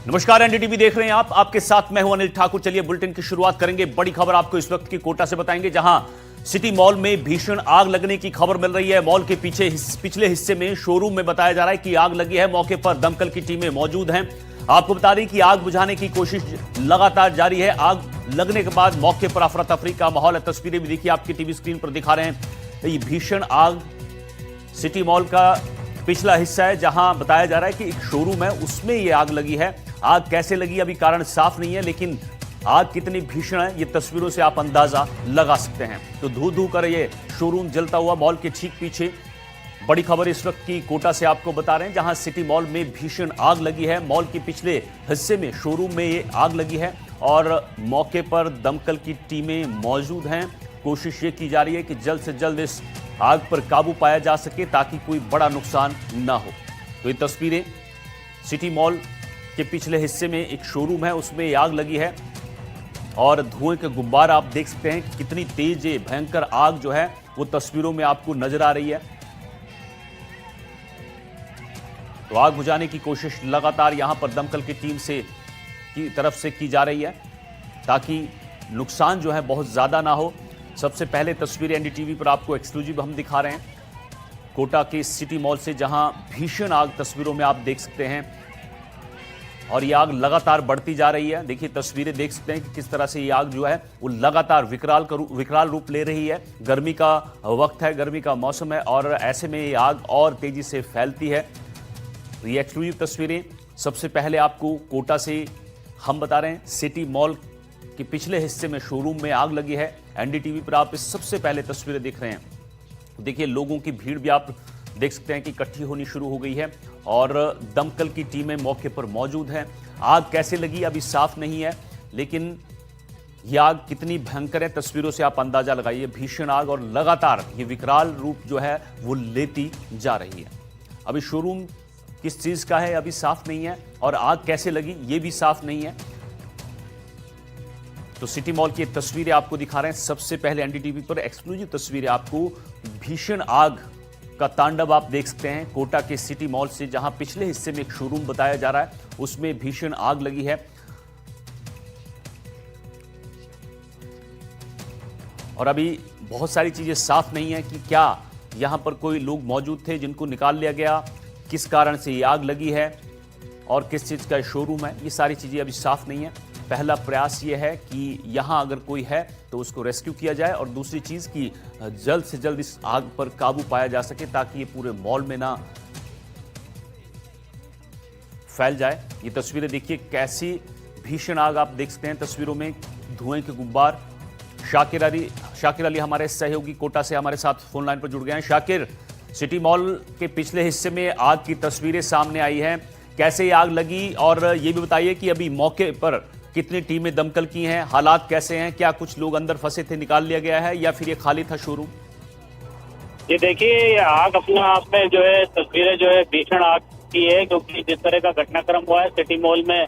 नमस्कार, एनडीटीवी देख रहे हैं आप। आपके साथ मैं हूं अनिल ठाकुर। चलिए बुलेटिन की शुरुआत करेंगे। बड़ी खबर आपको इस वक्त की कोटा से बताएंगे, जहां सिटी मॉल में भीषण आग लगने की खबर मिल रही है। मॉल के पिछले हिस्से में शोरूम में बताया जा रहा है कि आग लगी है। मौके पर दमकल की टीमें मौजूद हैं। आपको बता दें कि आग बुझाने की कोशिश लगातार जारी है। आग लगने के बाद मौके पर अफरा तफरी का माहौल है। तस्वीरें भी देखिए, आपकी टीवी स्क्रीन पर दिखा रहे हैं। ये भीषण आग सिटी मॉल का पिछला हिस्सा है, जहां बताया जा रहा है कि एक शोरूम है, उसमें ये आग लगी है। आग कैसे लगी अभी कारण साफ नहीं है, लेकिन आग कितनी भीषण है ये तस्वीरों से आप अंदाजा लगा सकते हैं। तो धू धू कर ये शोरूम जलता हुआ मॉल के ठीक पीछे। बड़ी खबर इस वक्त की कोटा से आपको बता रहे हैं, जहां सिटी मॉल में भीषण आग लगी है। मॉल के पिछले हिस्से में शोरूम में ये आग लगी है और मौके पर दमकल की टीमें मौजूद हैं। कोशिश ये की जा रही है कि जल्द से जल्द इस आग पर काबू पाया जा सके, ताकि कोई बड़ा नुकसान ना हो। तो ये तस्वीरें सिटी मॉल के पिछले हिस्से में एक शोरूम है, उसमें आग लगी है और धुएं के गुब्बार आप देख सकते हैं। कितनी तेज ये भयंकर आग जो है वो तस्वीरों में आपको नजर आ रही है। तो आग बुझाने की कोशिश लगातार यहां पर दमकल की टीम की तरफ से की जा रही है, ताकि नुकसान जो है बहुत ज्यादा ना हो। सबसे पहले तस्वीरें एनडीटीवी पर आपको एक्सक्लूसिव हम दिखा रहे हैं कोटा के सिटी मॉल से, जहां भीषण आग तस्वीरों में आप देख सकते हैं और ये आग लगातार बढ़ती जा रही है। देखिए, तस्वीरें देख सकते हैं कि किस तरह से ये आग जो है वो लगातार विकराल रूप ले रही है। गर्मी का वक्त है, गर्मी का मौसम है और ऐसे में ये आग और तेजी से फैलती है। तो ये एक्सक्लूसिव तस्वीरें सबसे पहले आपको कोटा से हम बता रहे हैं। सिटी मॉल के पिछले हिस्से में शोरूम में आग लगी है। एनडीटीवी पर आप इस सबसे पहले तस्वीरें देख रहे हैं। देखिए, लोगों की भीड़ भी आप देख सकते हैं कि इकट्ठी होनी शुरू हो गई है और दमकल की टीमें मौके पर मौजूद हैं। आग कैसे लगी अभी साफ नहीं है, लेकिन यह आग कितनी भयंकर है तस्वीरों से आप अंदाजा लगाइए। भीषण आग और लगातार ये विकराल रूप जो है वो लेती जा रही है। अभी शोरूम किस चीज का है अभी साफ नहीं है और आग कैसे लगी ये भी साफ नहीं है। तो सिटी मॉल की तस्वीरें आपको दिखा रहे हैं सबसे पहले एनडीटीवी पर। एक्सक्लूसिव तस्वीरें आपको भीषण आग का तांडव आप देख सकते हैं कोटा के सिटी मॉल से, जहां पिछले हिस्से में एक शोरूम बताया जा रहा है, उसमें भीषण आग लगी है। और अभी बहुत सारी चीजें साफ नहीं है कि क्या यहां पर कोई लोग मौजूद थे जिनको निकाल लिया गया, किस कारण से ये आग लगी है और किस चीज का शोरूम है, ये सारी चीजें अभी साफ नहीं है। पहला प्रयास ये है कि यहां अगर कोई है तो उसको रेस्क्यू किया जाए और दूसरी चीज कि जल्द से जल्द इस आग पर काबू पाया जा सके, ताकि ये पूरे मॉल में ना फैल जाए। ये तस्वीरें देखिए, कैसी भीषण आग आप देख सकते हैं तस्वीरों में। धुएं के गुब्बार। शाकिर अली हमारे सहयोगी कोटा से हमारे साथ फोन लाइन पर जुड़ गए हैं। शाकिर, सिटी मॉल के पिछले हिस्से में आग की तस्वीरें सामने आई हैं, कैसे ये आग लगी और ये भी बताइए कि अभी मौके पर कितनी टीमें दमकल की हैं, हालात कैसे हैं, क्या कुछ लोग अंदर फंसे थे निकाल लिया गया है या फिर ये खाली था शोरूम? ये देखिए, आग अपने आप में जो है तस्वीरें जो है भीषण आग की है, क्योंकि जिस तरह का घटनाक्रम हुआ है, सिटी मॉल में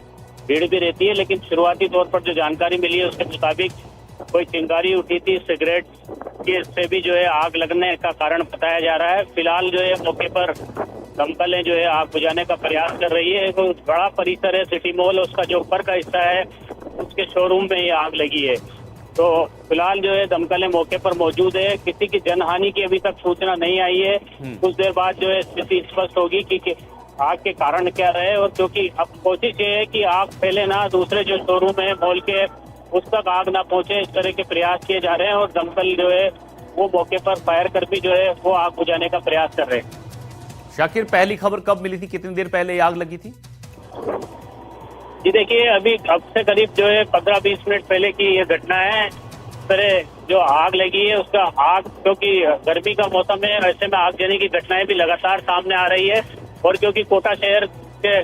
भीड़ भी रहती है, लेकिन शुरुआती तौर पर जो जानकारी मिली है उसके मुताबिक कोई चिंगारी उठी थी सिगरेट के, इससे भी जो है आग लगने का कारण बताया जा रहा है। फिलहाल जो है मौके पर दमकलें जो है आग बुझाने का प्रयास कर रही है। तो बड़ा परिसर है सिटी मॉल, उसका जो ऊपर का हिस्सा है उसके शोरूम में ये आग लगी है। तो फिलहाल जो है दमकलें मौके पर मौजूद है। किसी की जनहानि की अभी तक सूचना नहीं आई है। कुछ देर बाद जो है स्थिति स्पष्ट होगी कि आग के कारण क्या रहे, और क्योंकि अब कोशिश ये है कि आग फैले ना, दूसरे जो शोरूम है मॉल के उस तक आग ना पहुंचे, इस तरह के प्रयास किए जा रहे हैं और दमकल जो है वो मौके पर फायर कर भी जो है वो आग बुझाने का प्रयास कर रहे हैं। शाकिर, पहली खबर कब मिली थी, कितनी देर पहले आग लगी थी? जी देखिए, अभी अब से करीब जो है 15-20 मिनट पहले की ये घटना है। इस तरह जो आग लगी है उसका आग, क्योंकि गर्मी का मौसम है, ऐसे में आगजनी की घटनाएं भी लगातार सामने आ रही है। और क्योंकि कोटा शहर के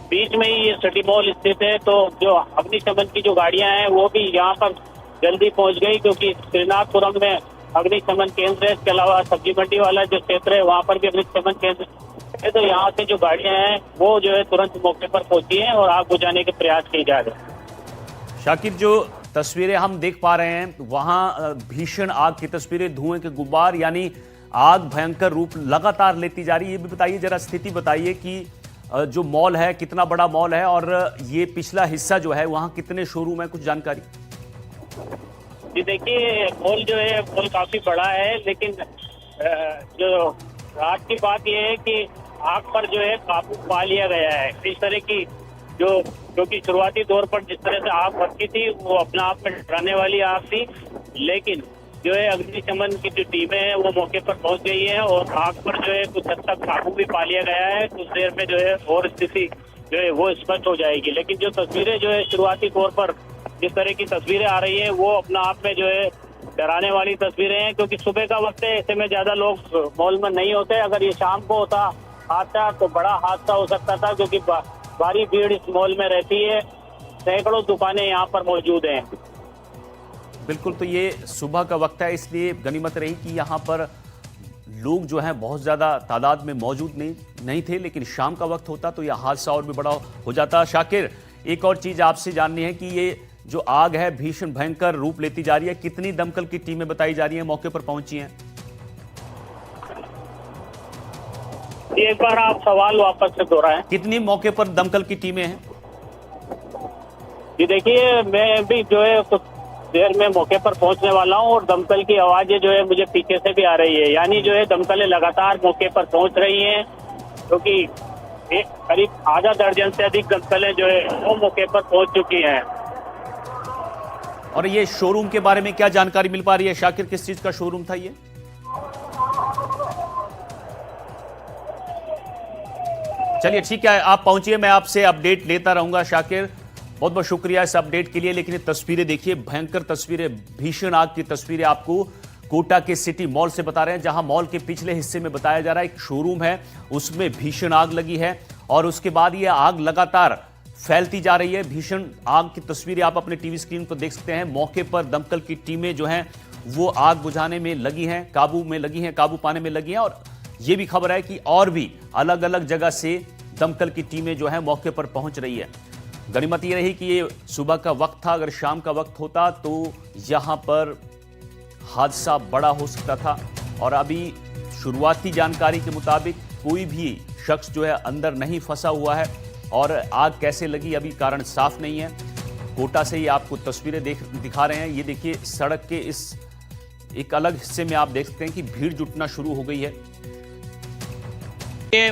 बीच में ही ये सिटी मॉल स्थित है, तो जो अग्निशमन की जो गाड़ियां हैं वो भी यहाँ पर जल्दी पहुंच गई, क्योंकि श्रीनाथपुरम में अग्निशमन केंद्र है। इसके अलावा सब्जी मंडी वाला जो क्षेत्र है वहाँ पर भी अग्निशमन केंद्र है। तो यहाँ से जो गाड़ियां हैं वो जो है तुरंत मौके पर पहुंची हैं और आग बुझाने के प्रयास किए जा रहे हैं। शाकिर, जो तस्वीरें हम देख पा रहे हैं वहां भीषण आग की तस्वीरें, धुएं के गुब्बार, यानी आग भयंकर रूप लगातार लेती जा रही है। ये भी बताइए, जरा स्थिति बताइए कि जो मॉल है कितना बड़ा मॉल है और ये पिछला हिस्सा जो है वहां कितने शोरूम है, कुछ जानकारी? जी देखिए, मॉल जो है मॉल काफी बड़ा है, लेकिन जो रात की बात यह है कि आग पर जो है काबू पा लिया गया है। इस तरह की क्योंकि शुरुआती तौर पर जिस तरह से आग भड़की थी वो अपने आप में डराने वाली आग थी, लेकिन जो है अग्निशमन की जो टीमें हैं वो मौके पर पहुंच गई है और आग पर जो है कुछ हद तक काबू भी पा लिया गया है। कुछ देर में जो है और स्थिति जो है वो स्पष्ट हो जाएगी, लेकिन जो तस्वीरें जो है शुरुआती तौर पर जिस तरह की तस्वीरें आ रही हैं वो अपने आप में जो है डराने वाली तस्वीरें हैं, क्योंकि सुबह का वक्त है, ऐसे में ज्यादा लोग मॉल में नहीं होते। अगर ये शाम को होता हादसा तो बड़ा हादसा हो सकता था, क्योंकि भारी भीड़ इस मॉल में रहती है, सैकड़ों दुकानें यहाँ पर मौजूद हैं। बिल्कुल, तो ये सुबह का वक्त है, इसलिए गनीमत रही कि यहाँ पर लोग जो हैं बहुत ज़्यादा तादाद में मौजूद नहीं थे, लेकिन शाम का वक्त होता तो यह हादसा और भी बड़ा हो जाता। शाकिर, एक और चीज़ आपसे जाननी है कि ये जो आग है भीषण भयंकर रूप लेती जा रही है, कितनी दमकल की टीमें बताई जा रही हैं मौके पर पहुंची हैं? एक बार आप सवाल वापस से दोहराएं। कितनी मौके पर दमकल की टीमें हैं? जी देखिए, मैं भी जो है कुछ देर में मौके पर पहुंचने वाला हूं और दमकल की आवाजें जो है मुझे पीछे से भी आ रही है, यानी जो है दमकलें लगातार मौके पर पहुंच रही हैं, क्योंकि करीब आधा दर्जन से अधिक दमकलें जो है वो मौके पर पहुंच चुकी हैं। और ये शोरूम के बारे में क्या जानकारी मिल पा रही है शाकिर, किस चीज का शोरूम था ये? चलिए ठीक है, आप पहुंचिए, मैं आपसे अपडेट लेता रहूंगा शाकिर। बहुत बहुत शुक्रिया इस अपडेट के लिए। लेकिन ये तस्वीरें देखिए, भयंकर तस्वीरें, भीषण आग की तस्वीरें आपको कोटा के सिटी मॉल से बता रहे हैं, जहां मॉल के पिछले हिस्से में बताया जा रहा है एक शोरूम है, उसमें भीषण आग लगी है और उसके बाद ये आग लगातार फैलती जा रही है। भीषण आग की तस्वीरें आप अपने टीवी स्क्रीन पर देख सकते हैं। मौके पर दमकल की टीमें जो हैं वो आग बुझाने में लगी हैं, काबू पाने में लगी हैं। और ये भी खबर है कि और भी अलग अलग जगह से दमकल की टीमें जो हैं मौके पर पहुंच रही है। गनीमत ये रही कि ये सुबह का वक्त था, अगर शाम का वक्त होता तो यहां पर हादसा बड़ा हो सकता था। और अभी शुरुआती जानकारी के मुताबिक कोई भी शख्स जो है अंदर नहीं फंसा हुआ है और आग कैसे लगी अभी कारण साफ नहीं है। कोटा से ही आपको तस्वीरें दिखा रहे हैं। ये देखिए, सड़क के इस एक अलग हिस्से में आप देख सकते हैं कि भीड़ जुटना शुरू हो गई है।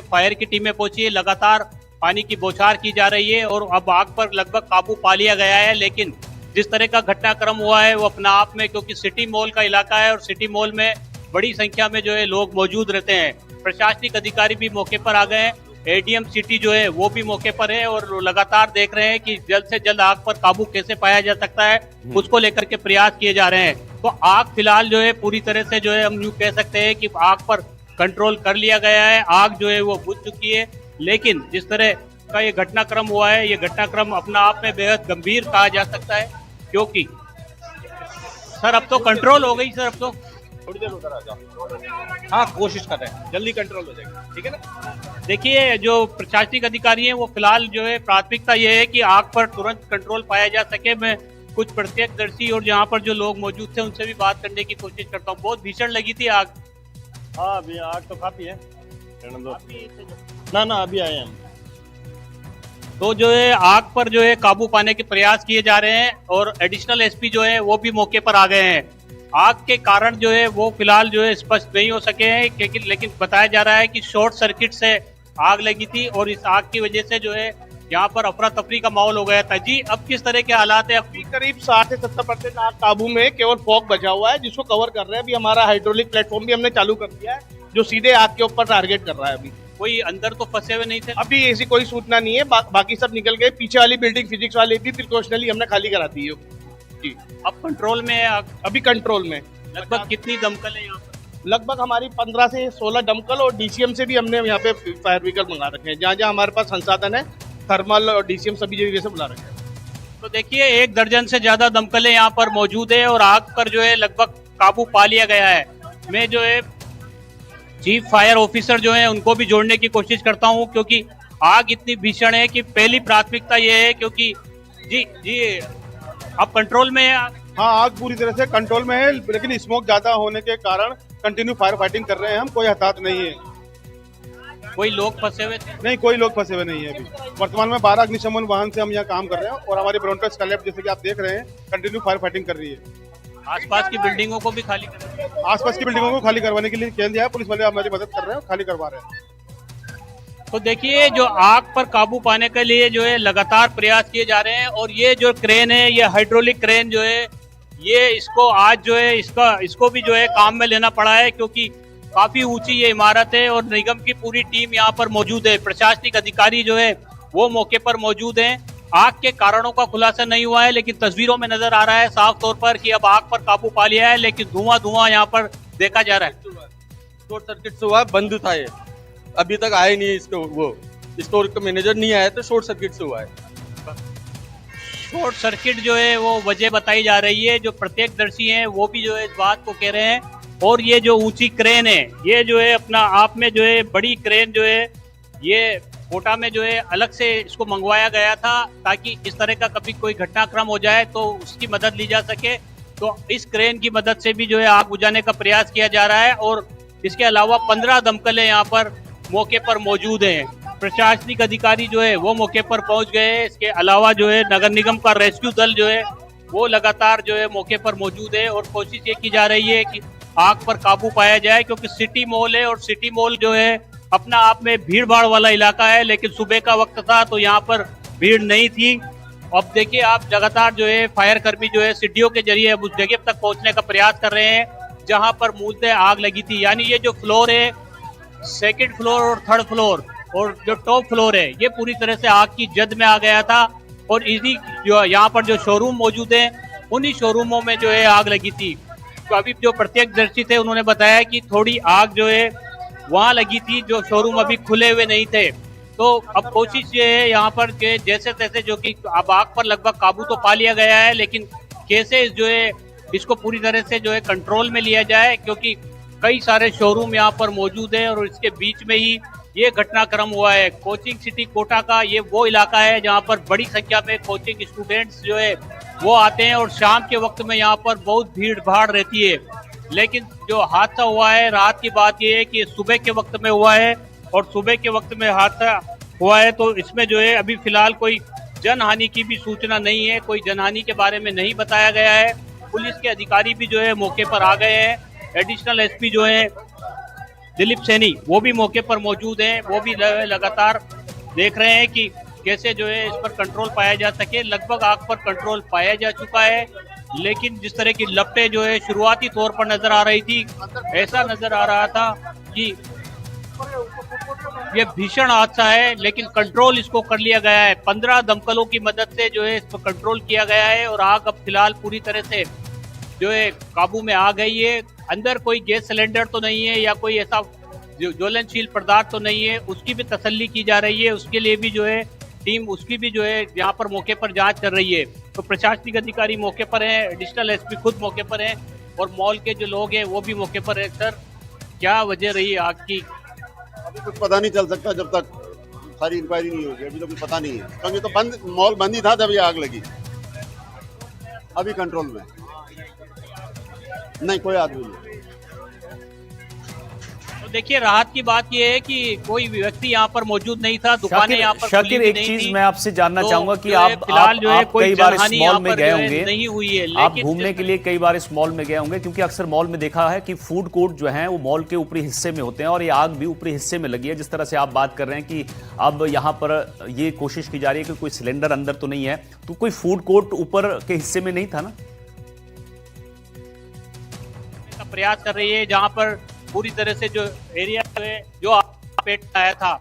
फायर की टीमें पहुंची है, लगातार पानी की बौछार की जा रही है और अब आग पर लगभग काबू पा लिया गया है। लेकिन जिस तरह का घटनाक्रम हुआ है वो अपना आप में, क्योंकि सिटी मॉल का इलाका है और सिटी मॉल में बड़ी संख्या में जो है लोग मौजूद रहते हैं। प्रशासनिक अधिकारी भी मौके पर आ गए हैं, एडीएम सिटी जो है वो भी मौके पर है और लगातार देख रहे हैं कि जल्द से जल्द आग पर काबू कैसे पाया जा सकता है, उसको लेकर के प्रयास किए जा रहे हैं। तो आग फिलहाल जो है पूरी तरह से जो है हम यूं कह सकते हैं कि आग पर कंट्रोल कर लिया गया है, आग जो है वो बुझ चुकी है। लेकिन जिस तरह का ये घटनाक्रम हुआ है, ये घटनाक्रम अपना आप में बेहद गंभीर कहा जा सकता है, क्योंकि सर अब तो कंट्रोल हो गई। सर अब तो थोड़ी देर उधर आ जाओ। हाँ, कोशिश कर रहे हैं, जल्दी कंट्रोल हो जाएगी, ठीक है ना। देखिए, जो प्रशासनिक अधिकारी हैं वो फिलहाल जो है प्राथमिकता ये है कि आग पर तुरंत कंट्रोल पाया जा सके। मैं कुछ प्रत्यक्षदर्शी और जहाँ पर जो लोग मौजूद थे उनसे भी बात करने की कोशिश करता हूँ। बहुत भीषण लगी थी आग। हाँ, अभी आग तो काफी है ना अभी आए हम। तो जो है आग पर जो है काबू पाने के प्रयास किए जा रहे हैं और एडिशनल एसपी जो है वो भी मौके पर आ गए हैं। आग के कारण जो है वो फिलहाल जो है स्पष्ट नहीं हो सके हैं, लेकिन बताया जा रहा है कि शॉर्ट सर्किट से आग लगी थी और इस आग की वजह से जो है यहाँ पर अफरा तफरी का माहौल हो गया था। जी, अब किस तरह के हालात है? अभी करीब 60 से 70% आग काबू में, केवल फॉग बचा हुआ है जिसको कवर कर रहे हैं। अभी हमारा हाइड्रोलिक प्लेटफॉर्म भी हमने चालू कर दिया है जो सीधे आग के ऊपर टारगेट कर रहा है। अभी कोई अंदर तो फंसे हुए नहीं थे? अभी ऐसी कोई सूचना नहीं है, बाकी सब निकल गए। पीछे वाली बिल्डिंग फिजिक्स वाली भी प्रिकॉशनली हमने खाली करा दी है जी। अब कंट्रोल में है आग? अभी कंट्रोल में। लगभग कितनी दमकल है यहाँ पर? लगभग हमारी 15 से 16 दमकल और डीसीएम से भी हमने यहाँ पे फायर व्हीकल मंगा रखे हैं। जहाँ जहाँ हमारे पास संसाधन है, थर्मल और डीसीएम सभी जगह से बुला रखे हैं। तो देखिए, 1 दर्जन से ज्यादा दमकलें यहाँ पर मौजूद है और आग पर जो है लगभग काबू पा लिया गया है। मैं जो है चीफ फायर ऑफिसर जो है उनको भी जोड़ने की कोशिश करता हूँ, क्योंकि आग इतनी भीषण है कि पहली प्राथमिकता ये है, क्योंकि जी अब कंट्रोल में है आग? हाँ, आग पूरी तरह से कंट्रोल में है, लेकिन स्मोक ज्यादा होने के कारण कंटिन्यू फायर फाइटिंग कर रहे हैं हम, कोई हताहत नहीं है। कोई लोग फंसे हुए थे? नहीं, कोई लोग फंसे हुए नहीं है अभी। वर्तमान में 12 अग्निशमन वाहन से हम यहाँ काम कर रहे हैं और हमारी ब्रोनटेक्स का लैब जैसे कि आप देख रहे हैं कंटिन्यू फायर फाइटिंग कर रही है। आसपास की बिल्डिंगों को भी खाली कर आसपास की बिल्डिंगों को खाली करवाने के लिए कह दिया है, पुलिस वाले हमारी मदद कर रहे हैं और खाली करवा रहे हैं। तो देखिए, जो आग पर काबू पाने के लिए जो है लगातार प्रयास किए जा रहे हैं और ये जो क्रेन है, ये हाइड्रोलिक क्रेन जो है, ये इसको आज जो है इसको भी जो है काम में लेना पड़ा है, क्योंकि काफी ऊंची ये इमारत है और निगम की पूरी टीम यहाँ पर मौजूद है। प्रशासनिक अधिकारी जो है वो मौके पर मौजूद हैं। आग के कारणों का खुलासा नहीं हुआ है, लेकिन तस्वीरों में नजर आ रहा है साफ तौर पर कि अब आग पर काबू पा लिया है, लेकिन धुआं यहाँ पर देखा जा रहा है। शॉर्ट सर्किट से हुआ, बंद था ये, अभी तक आए नहीं। इसको वो स्टोर का मैनेजर नहीं आया तो शॉर्ट सर्किट से हुआ है। शॉर्ट सर्किट जो है वो वजह बताई जा रही है। जो प्रत्यक्षदर्शी हैं वो भी जो है इस बात को कह रहे हैं। और ये जो ऊंची क्रेन है, ये जो है अपना आप में जो है बड़ी क्रेन जो है, ये कोटा में जो है अलग से इसको मंगवाया गया था ताकि इस तरह का कभी कोई घटनाक्रम हो जाए तो उसकी मदद ली जा सके। तो इस क्रेन की मदद से भी जो है आग बुझाने का प्रयास किया जा रहा है और इसके अलावा 15 दमकलें यहाँ पर मौके पर मौजूद हैं। प्रशासनिक अधिकारी जो है वो मौके पर पहुंच गए हैं। इसके अलावा जो है नगर निगम का रेस्क्यू दल जो है वो लगातार जो है मौके पर मौजूद है और कोशिश ये की जा रही है कि आग पर काबू पाया जाए, क्योंकि सिटी मॉल है और सिटी मॉल जो है अपना आप में भीड़ भाड़ वाला इलाका है, लेकिन सुबह का वक्त था तो यहाँ पर भीड़ नहीं थी। अब देखिए आप, लगातार जो है फायर कर्मी जो है सीढ़ियों के जरिए अब उस जगह तक पहुंचने का प्रयास कर रहे हैं जहां पर मूलतः आग लगी थी। यानी ये जो फ्लोर है, सेकंड फ्लोर और थर्ड फ्लोर और जो टॉप फ्लोर है, ये पूरी तरह से आग की जद में आ गया था और इसी जो यहाँ पर जो शोरूम मौजूद है, उन्हीं शोरूमों में जो है आग लगी थी। तो अभी जो प्रत्यक्षदर्शी थे उन्होंने बताया कि थोड़ी आग जो है वहां लगी थी, जो शोरूम अभी खुले हुए नहीं थे। तो अब कोशिश ये है यहाँ पर कि जैसे तैसे जो कि अब आग पर लगभग काबू तो पा लिया गया है, लेकिन कैसे जो है इसको पूरी तरह से जो है कंट्रोल में लिया जाए, क्योंकि कई सारे शोरूम यहाँ पर मौजूद है और इसके बीच में ही ये घटनाक्रम हुआ है। कोचिंग सिटी कोटा का ये वो इलाका है जहाँ पर बड़ी संख्या में कोचिंग स्टूडेंट्स जो है वो आते हैं और शाम के वक्त में यहाँ पर बहुत भीड़ भाड़ रहती है। लेकिन जो हादसा हुआ है, रात की बात ये है कि सुबह के वक्त में हुआ है और सुबह के वक्त में हादसा हुआ है, तो इसमें जो है अभी फिलहाल कोई जनहानि की भी सूचना नहीं है, कोई जनहानि के बारे में नहीं बताया गया है। पुलिस के अधिकारी भी जो है मौके पर आ गए हैं। एडिशनल एसपी जो है दिलीप सैनी वो भी मौके पर मौजूद हैं, वो भी लगातार देख रहे हैं कि कैसे जो है इस पर कंट्रोल पाया जा सके। लगभग आग पर कंट्रोल पाया जा चुका है, लेकिन जिस तरह की लपटें जो है शुरुआती तौर पर नजर आ रही थी, ऐसा नजर आ रहा था कि ये भीषण हादसा है, लेकिन कंट्रोल इसको कर लिया गया है। 15 दमकलों की मदद से जो है इस पर कंट्रोल किया गया है और आग अब फिलहाल पूरी तरह से जो है काबू में आ गई है। अंदर कोई गैस सिलेंडर तो नहीं है या कोई ऐसा ज्वलनशील पदार्थ तो नहीं है, उसकी भी तसल्ली की जा रही है। उसके लिए भी जो है टीम उसकी भी जो है यहाँ पर मौके पर जांच कर रही है। तो प्रशासनिक अधिकारी मौके पर हैं, एडिशनल एसपी खुद मौके पर हैं और मॉल के जो लोग हैं वो भी मौके पर हैं। सर, क्या वजह रही आग की? अभी कुछ पता नहीं चल सकता जब तक सारी इंक्वायरी नहीं होगी। अभी तो कुछ पता नहीं है, क्योंकि तो बंद मॉल बंद ही था जब ये आग लगी। अभी कंट्रोल में नहीं, कोई आदमी नहीं। तो देखिए, राहत की बात यह है कि कोई व्यक्ति यहाँ पर मौजूद नहीं था, दुकानें यहाँ पर शाकिर, एक चीज मैं आपसे जानना चाहूंगा कि आप कई बार इस मॉल में गए होंगे, नहीं हुई है, आप घूमने के लिए कई बार इस मॉल में गए होंगे, क्योंकि अक्सर मॉल में देखा है कि फूड कोर्ट जो है वो मॉल के ऊपरी हिस्से में होते हैं और ये आग भी ऊपरी हिस्से में लगी है। जिस तरह से आप बात कर रहे हैं कि अब यहाँ पर ये कोशिश की जा रही है कि कोई सिलेंडर अंदर तो नहीं है, तो कोई फूड कोर्ट ऊपर के हिस्से में नहीं था ना? प्रयास कर रही है जहां पर पूरी तरह से जो एरिया है जो पेट आया था।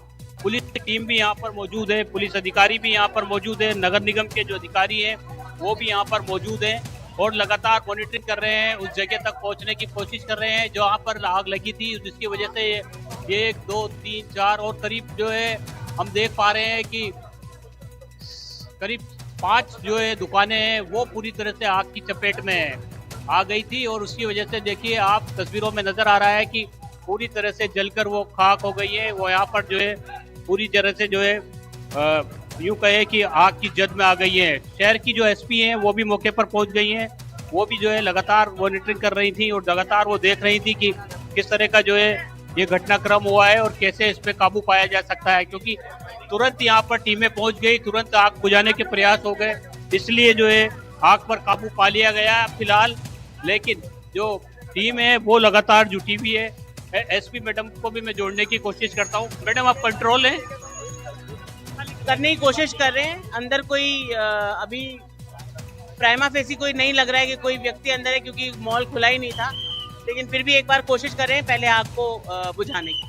पुलिस की टीम भी यहां पर मौजूद है, पुलिस अधिकारी भी यहां पर मौजूद है, नगर निगम के जो अधिकारी हैं वो भी यहां पर मौजूद हैं और लगातार मॉनिटरिंग कर रहे हैं, उस जगह तक पहुंचने की कोशिश कर रहे हैं जहां पर आग लगी थी। जिसकी वजह से 1, 2, 3, 4 और करीब जो है हम देख पा रहे हैं कि करीब 5 जो है दुकानें हैं वो पूरी तरह से आग की चपेट में आ गई थी और उसकी वजह से देखिए आप तस्वीरों में नजर आ रहा है कि पूरी तरह से जलकर वो खाक हो गई है। वो यहाँ पर जो है पूरी तरह से जो है यूं कहे कि आग की जद में आ गई है। शहर की जो एसपी हैं वो भी मौके पर पहुंच गई हैं, वो भी जो है लगातार मॉनिटरिंग कर रही थी और लगातार वो देख रही थी कि किस तरह का जो है ये घटनाक्रम हुआ है और कैसे इस पे काबू पाया जा सकता है, क्योंकि तुरंत यहाँ पर टीमें पहुंच गई, तुरंत आग बुझाने के प्रयास हो गए, इसलिए जो है आग पर काबू पा लिया गया फिलहाल। लेकिन जो टीम है वो लगातार जुटी हुई है। एसपी मैडम को भी मैं जोड़ने की कोशिश करता हूँ। मैडम, आप कंट्रोल हैं? करने की कोशिश कर रहे हैं। अंदर कोई अभी प्राइमा फेसी कोई नहीं लग रहा है कि कोई व्यक्ति अंदर है, क्योंकि मॉल खुला ही नहीं था, लेकिन फिर भी एक बार कोशिश कर रहे हैं पहले आग को बुझाने की।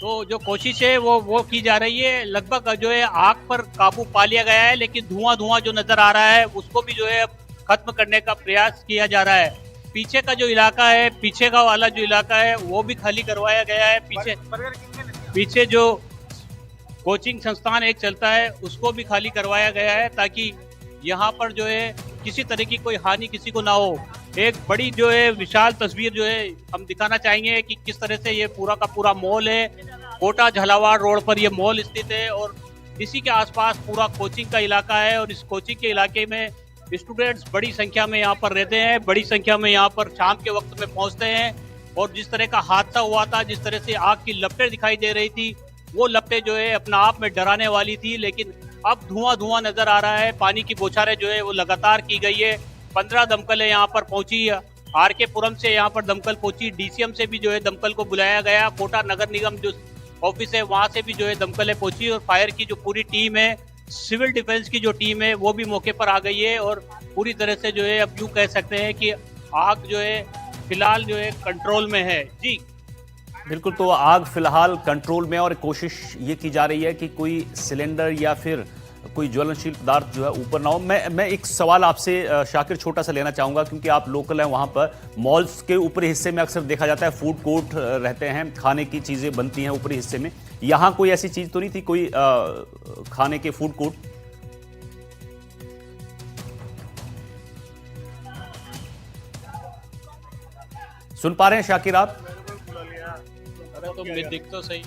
तो जो कोशिश है वो की जा रही है। लगभग जो है आग पर काबू पा लिया गया है, लेकिन धुआं जो नजर आ रहा है उसको भी जो है खत्म करने का प्रयास किया जा रहा है। पीछे का जो इलाका है, पीछे का वाला जो इलाका है वो भी खाली करवाया गया है। पीछे जो कोचिंग संस्थान एक चलता है उसको भी खाली करवाया गया है, ताकि यहाँ पर जो है किसी तरह की कोई हानि किसी को ना हो। एक बड़ी जो है विशाल तस्वीर जो है हम दिखाना चाहेंगे कि किस तरह से ये पूरा का पूरा मॉल है। कोटा झालावाड़ रोड पर ये मॉल स्थित है और इसी के आसपास पूरा कोचिंग का इलाका है और इस कोचिंग के इलाके में स्टूडेंट्स बड़ी संख्या में यहाँ पर रहते हैं, बड़ी संख्या में यहाँ पर शाम के वक्त में पहुँचते हैं। और जिस तरह का हादसा हुआ था, जिस तरह से आग की लपटें दिखाई दे रही थी, वो लपटें जो है अपना आप में डराने वाली थी, लेकिन अब धुआं नजर आ रहा है। पानी की बौछारें जो है वो लगातार की गई है। 15 दमकलें यहाँ पर पहुंची, आरके पुरम से यहाँ पर दमकल पहुंची, डीसीएम से भी जो है दमकल को बुलाया गया, कोटा नगर निगम जो ऑफिस है वहां से भी जो है दमकलें पहुंची और फायर की जो पूरी टीम है, सिविल डिफेंस की जो टीम है वो भी मौके पर आ गई है और पूरी तरह से जो है अब यूं कह सकते हैं कि आग जो है फिलहाल जो है कंट्रोल में है। जी बिल्कुल, तो आग फिलहाल कंट्रोल में और कोशिश ये की जा रही है कि कोई सिलेंडर या फिर कोई ज्वलनशील पदार्थ जो है ऊपर ना हो। मैं एक सवाल आपसे शाकिर छोटा सा लेना चाहूँगा, क्योंकि आप लोकल हैं वहाँ पर। मॉल्स के ऊपरी हिस्से में अक्सर देखा जाता है फूड कोर्ट रहते हैं, खाने की चीज़ें बनती हैं ऊपरी हिस्से में। यहाँ कोई ऐसी चीज़ तो नहीं थी, कोई खाने के फूड कोर्ट? सुन पा रहे हैं शाकिर आप? तो मैं दिख तो सही।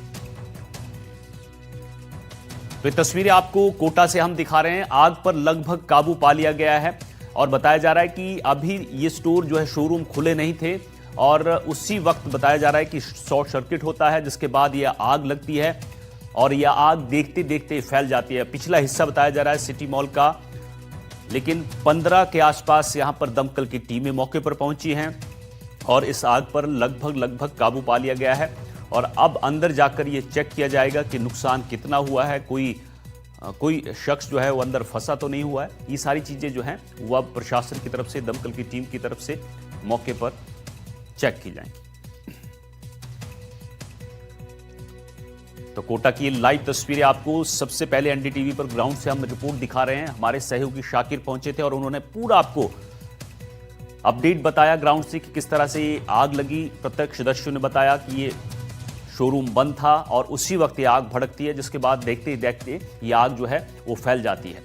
तो ये तस्वीरें आपको कोटा से हम दिखा रहे हैं। आग पर लगभग काबू पा लिया गया है और बताया जा रहा है कि अभी ये स्टोर जो है, शोरूम खुले नहीं थे और उसी वक्त बताया जा रहा है कि शॉर्ट सर्किट होता है, जिसके बाद यह आग लगती है और यह आग देखते देखते फैल जाती है। पिछला हिस्सा बताया जा रहा है सिटी मॉल का, लेकिन 15 के आसपास यहां पर दमकल की टीमें मौके पर पहुंची हैं और इस आग पर लगभग काबू पा लिया गया है। और अब अंदर जाकर ये चेक किया जाएगा कि नुकसान कितना हुआ है, कोई शख्स जो है वो अंदर फंसा तो नहीं हुआ है। ये सारी चीजें जो हैं वो अब प्रशासन की तरफ से, दमकल की टीम की तरफ से मौके पर चेक की जाएंगी। तो कोटा की लाइव तस्वीरें आपको सबसे पहले एनडीटीवी पर ग्राउंड से हम रिपोर्ट दिखा रहे हैं। हमारे सहयोगी शाकिर पहुंचे थे और उन्होंने पूरा आपको अपडेट बताया ग्राउंड से कि किस तरह से ये आग लगी। प्रत्यक्षदर्शियों ने बताया कि ये शोरूम बंद था और उसी वक्त ये आग भड़कती है, जिसके बाद देखते ही देखते ये आग जो है वो फैल जाती है।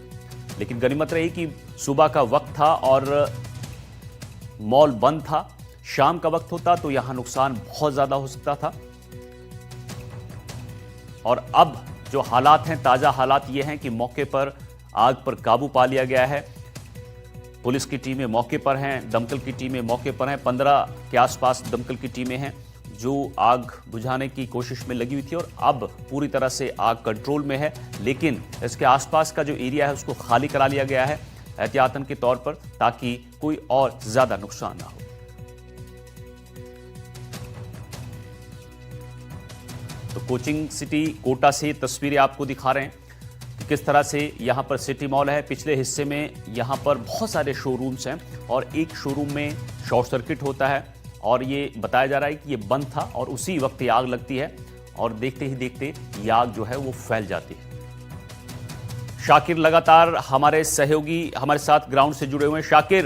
लेकिन गनीमत रही कि सुबह का वक्त था और मॉल बंद था। शाम का वक्त होता तो यहां नुकसान बहुत ज्यादा हो सकता था। और अब जो हालात हैं, ताजा हालात ये हैं कि मौके पर आग पर काबू पा लिया गया है। पुलिस की टीमें मौके पर हैं, दमकल की टीमें मौके पर हैं। 15 के आसपास दमकल की टीमें हैं जो आग बुझाने की कोशिश में लगी हुई थी और अब पूरी तरह से आग कंट्रोल में है। लेकिन इसके आसपास का जो एरिया है उसको खाली करा लिया गया है एहतियातन के तौर पर, ताकि कोई और ज्यादा नुकसान ना हो। तो कोचिंग सिटी कोटा से तस्वीरें आपको दिखा रहे हैं कि किस तरह से यहाँ पर सिटी मॉल है। पिछले हिस्से में यहाँ पर बहुत सारे शोरूम्स हैं और एक शोरूम में शॉर्ट सर्किट होता है और ये बताया जा रहा है कि ये बंद था और उसी वक्त ये आग लगती है और देखते ही देखते ये आग जो है वो फैल जाती है। शाकिर लगातार हमारे सहयोगी हमारे साथ ग्राउंड से जुड़े हुए हैं। शाकिर,